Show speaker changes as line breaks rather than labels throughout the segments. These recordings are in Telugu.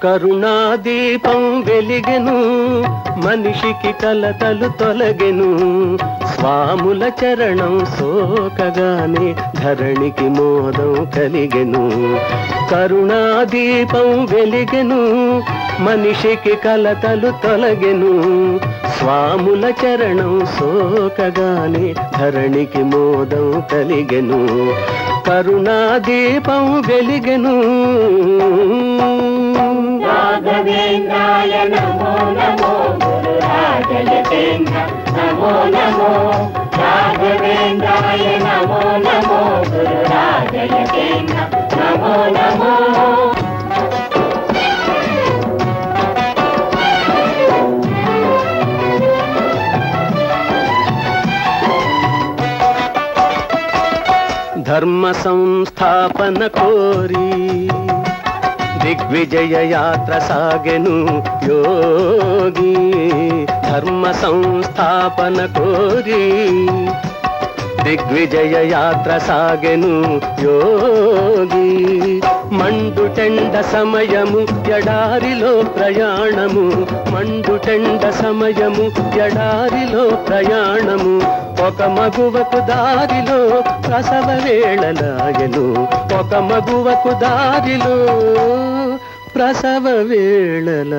కరుణాదీపం వెలిగెను మనిషికి కలతలు తొలగెను స్వాముల చరణం సోకగానే ధరణికి మోదం కలిగెను కరుణాదీపం వెలిగెను మనిషికి కలతలు తొలగెను స్వాముల చరణం సోకగానే ధరణికి మోదం కలిగెను కరుణాదీపం వెలిగెను
రాఘవేంద్రాయ నమో నమో గురురాజయతేంద్ర నమో నమో రాఘవేంద్రాయ నమో నమో గురురాజయతేంద్ర నమో నమో
ధర్మ సంస్థాపన కోరి దిగ్విజయ యాత్ర సాగెను యోగి ధర్మ సంస్థాపన కోరి దిగ్విజయ యాత్ర సాగెను యోగి మండుటెండ సమయము ఎడారిలో ప్రయాణము మండుటెండ సమయము ఎడారిలో ప్రయాణము ఒక మగువకు దారిలో ప్రసవ వేళలాయను ఒక మగువకు దారిలో ప్రసవ వేళలాయను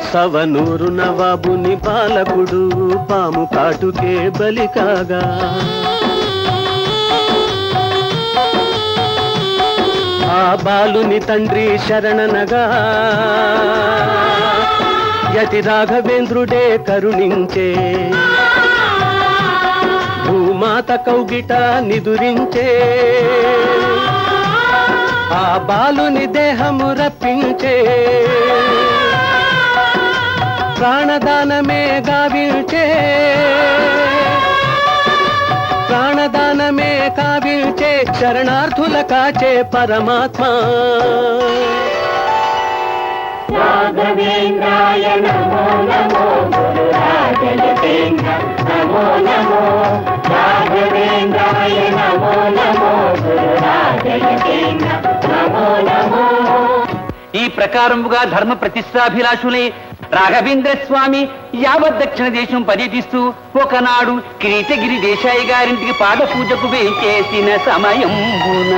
సవనూరు నవాబుని పాలకుడు పాము కాటుకే బలి కాగా ఆ బాలుని తండ్రి శరణనగా యతి రాఘవేంద్రుడే కరుణించే భూమాత కౌగిట నిదురించే ఆ బాలుని దేహము రప్పించే ప్రాణదానమే గావించే ప్రాణదానమే కావించే శరణార్థుల కాచే పరమాత్మ
రాఘవేంద్రాయ నమో నమో గురురాజయతేంద్ర నమో నమో రాఘవేంద్రాయ నమో నమో గురురాజయతేంద్ర నమో నమో
ఈ ప్రకారముగా ధర్మ ప్రతిష్టాభిలాషులై రాఘవేంద్ర స్వామి యావత్ దక్షిణ దేశం పర్యటిస్తూ ఒకనాడు కిరీటగిరి దేశాయి గారింటికి పాద పూజకు వేచేసిన సమయంబున